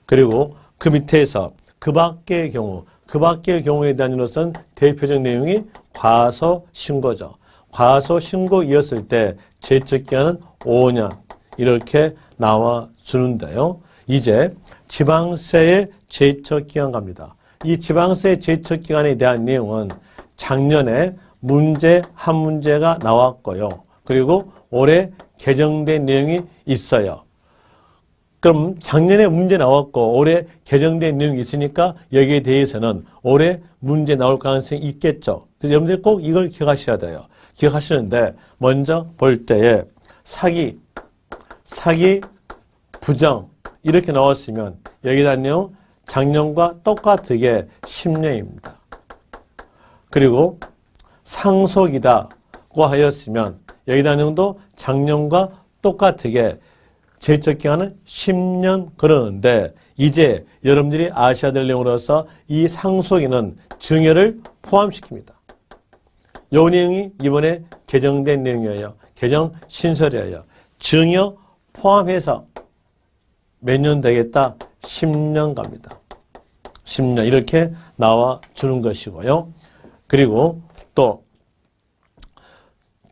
그리고 그 밑에서 그 밖의 경우에 대한 것은 대표적 내용이 과소신고죠. 과소신고였을 때 제척기간은 5년 이렇게 나와주는데요. 이제 지방세의 제척기간 갑니다. 이 지방세 제척기간에 대한 내용은 작년에 한 문제가 나왔고요. 그리고 올해 개정된 내용이 있어요. 그럼 작년에 문제 나왔고 올해 개정된 내용이 있으니까 여기에 대해서는 올해 문제 나올 가능성이 있겠죠. 그래서 여러분들 꼭 이걸 기억하셔야 돼요. 기억하시는데 먼저 볼 때에 사기, 부정 이렇게 나왔으면 여기다 내용 작년과 똑같게 10년입니다. 그리고 상속이다고 하였으면 여기다 내용도 작년과 똑같게 제척기간은 10년 그러는데 이제 여러분들이 아셔야 될 내용으로서 이 상속인은 증여를 포함시킵니다. 이 내용이 이번에 개정된 내용이에요. 개정 신설이에요. 증여 포함해서 몇 년 되겠다? 10년 갑니다. 10년 이렇게 나와주는 것이고요. 그리고 또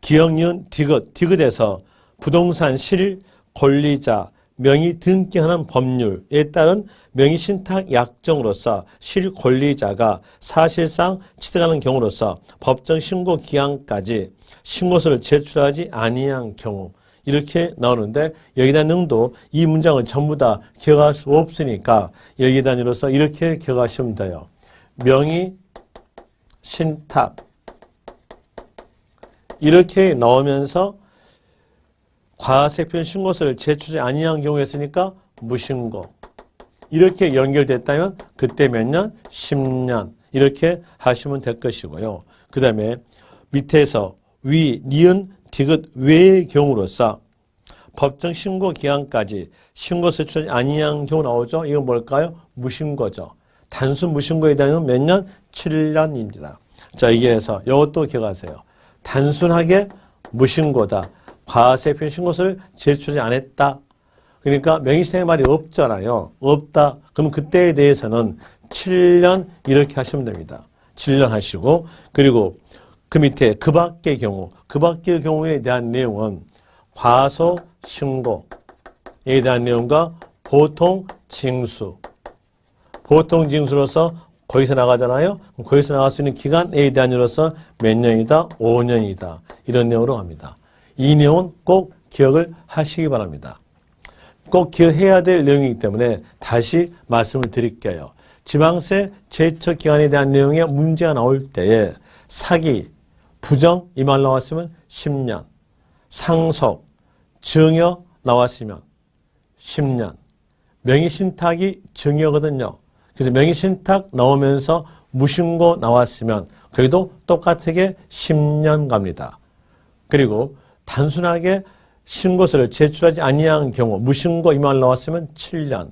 기억니은 디귿에서 부동산 실 권리자 명의 등기하는 법률에 따른 명의신탁 약정으로서 실권리자가 사실상 취득하는 경우로서 법정 신고 기한까지 신고서를 제출하지 아니한 경우 이렇게 나오는데 여기다 능도 이 문장을 전부 다 기억할 수 없으니까 여기 단위로서 이렇게 기억하시면 돼요. 명의 신탁 이렇게 나오면서 과세표준 신고서를 제출하지 아니한 경우였으니까 무신고 이렇게 연결됐다면 그때 몇 년? 10년 이렇게 하시면 될 것이고요. 그 다음에 밑에서 위, 니은, 디귿 외의 경우로서 법정 신고 기한까지 신고서 제출하지 아니한 경우 나오죠. 이건 뭘까요? 무신고죠. 단순 무신고에 대한 몇 년? 7년입니다. 자, 여기에서 이것도 기억하세요. 단순하게 무신고다. 과세표준 신고서를 제출하지 않았다. 그러니까 명의신탁의 말이 없잖아요. 없다. 그럼 그때에 대해서는 7년 이렇게 하시면 됩니다. 7년 하시고 그리고 그 밑에 그 밖의 경우에 대한 내용은 과소신고에 대한 내용과 보통징수로서 거기서 나가잖아요. 거기서 나갈 수 있는 기간에 대한 이로서 몇 년이다? 5년이다. 이런 내용으로 갑니다. 이 내용은 꼭 기억을 하시기 바랍니다. 꼭 기억해야 될 내용이기 때문에 다시 말씀을 드릴게요. 지방세 제척 기간에 대한 내용에 문제가 나올 때에 사기, 부정 이 말 나왔으면 10년, 상속, 증여 나왔으면 10년, 명의신탁이 증여거든요. 그래서 명의신탁 나오면서 무신고 나왔으면 거기도 똑같게 10년 갑니다. 그리고 단순하게 신고서를 제출하지 아니한 경우 무신고 이 말 나왔으면 7년,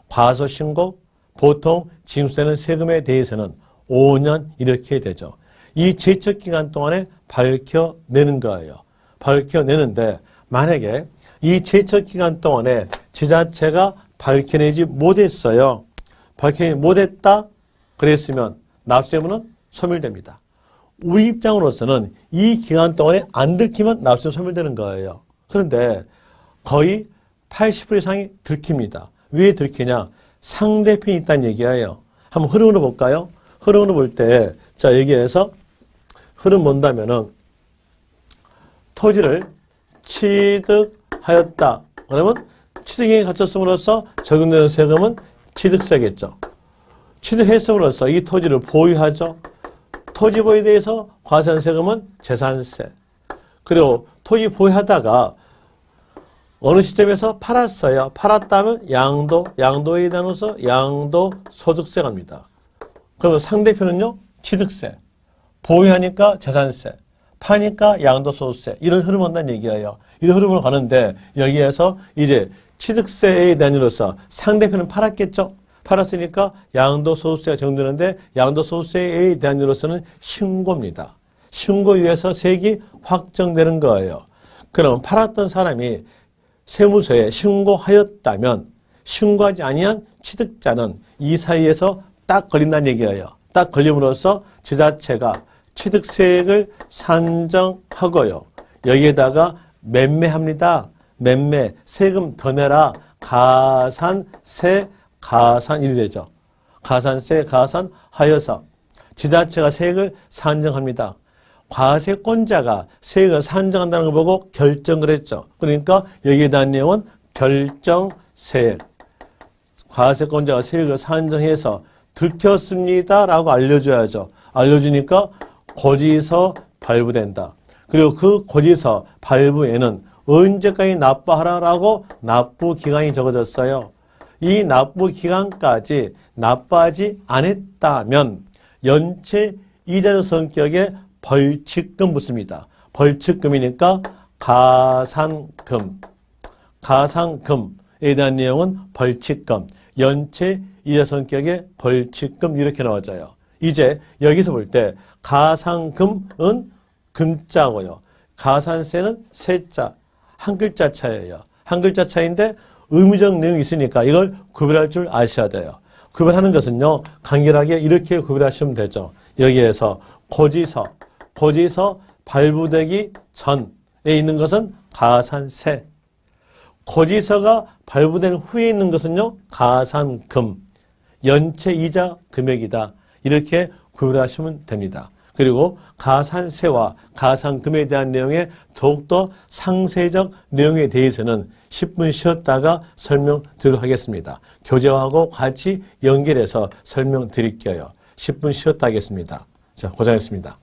과소신고, 보통 징수되는 세금에 대해서는 5년 이렇게 되죠. 이 제척기간 동안에 밝혀내는 거예요. 밝혀내는데 만약에 이 제척기간 동안에 지자체가 밝혀내지 못했어요. 밝혀내지 못했다 그랬으면 납세의무는 소멸됩니다. 우리 입장으로서는 이 기간 동안에 안 들키면 납세는 소멸되는 거예요. 그런데 거의 80% 이상이 들킵니다. 왜 들키냐? 상대편이 있다는 얘기예요. 한번 흐름으로 볼까요? 흐름으로 볼 때, 자, 여기에서 흐름 본다면은 토지를 취득하였다. 그러면 취득행위에 갇혔음으로써 적용되는 세금은 취득세겠죠. 취득했음으로써 이 토지를 보유하죠. 토지 보유에 대해서 과세한 세금은 재산세. 그리고 토지 보유하다가 어느 시점에서 팔았어요. 팔았다면 양도에 대해서 양도소득세 갑니다. 그러면 상대편은요, 취득세. 보유하니까 재산세. 파니까 양도소득세. 이런 흐름을 한다는 얘기예요. 이런 흐름으로 가는데 여기에서 이제 취득세에 대한 이로서 상대편은 팔았겠죠. 팔았으니까 양도소득세가 적용되는데 양도소득세에 대한 이유로서는 신고입니다. 신고유예서 세액이 확정되는 거예요. 그럼 팔았던 사람이 세무서에 신고하였다면 신고하지 아니한 취득자는 이 사이에서 딱 걸린다는 얘기예요. 딱 걸림으로써 지자체가 취득세액을 산정하고요. 여기에다가 매매합니다. 매매, 세금 더 내라. 가산세, 가산일이 되죠. 가산세, 가산하여서 지자체가 세액을 산정합니다. 과세권자가 세액을 산정한다는 걸 보고 결정을 했죠. 그러니까 여기에 대한 내용은 결정세액. 과세권자가 세액을 산정해서 들켰습니다라고 알려줘야죠. 알려주니까 고지서 발부된다. 그리고 그 고지서 발부에는 언제까지 납부하라라고 납부기간이 적어졌어요. 이 납부기간까지 납부하지 않았다면 연체 이자적 성격의 벌칙금 붙습니다. 벌칙금이니까 가산금. 가산금에 대한 내용은 벌칙금. 연체 이자 성격의 벌칙금 이렇게 나와져요. 이제 여기서 볼 때 가산금은 금자고요. 가산세는 세자. 한 글자 차이예요. 한 글자 차이인데 의미적 내용이 있으니까 이걸 구별할 줄 아셔야 돼요. 구별하는 것은요. 간결하게 이렇게 구별하시면 되죠. 여기에서 고지서 발부되기 전에 있는 것은 가산세. 고지서가 발부된 후에 있는 것은요. 가산금. 연체이자 금액이다. 이렇게 구별하시면 됩니다. 그리고 가산세와 가산금에 대한 내용에 더욱더 상세적 내용에 대해서는 10분 쉬었다가 설명드리도록 하겠습니다. 교재하고 같이 연결해서 설명드릴게요. 10분 쉬었다 하겠습니다. 자, 고생했습니다.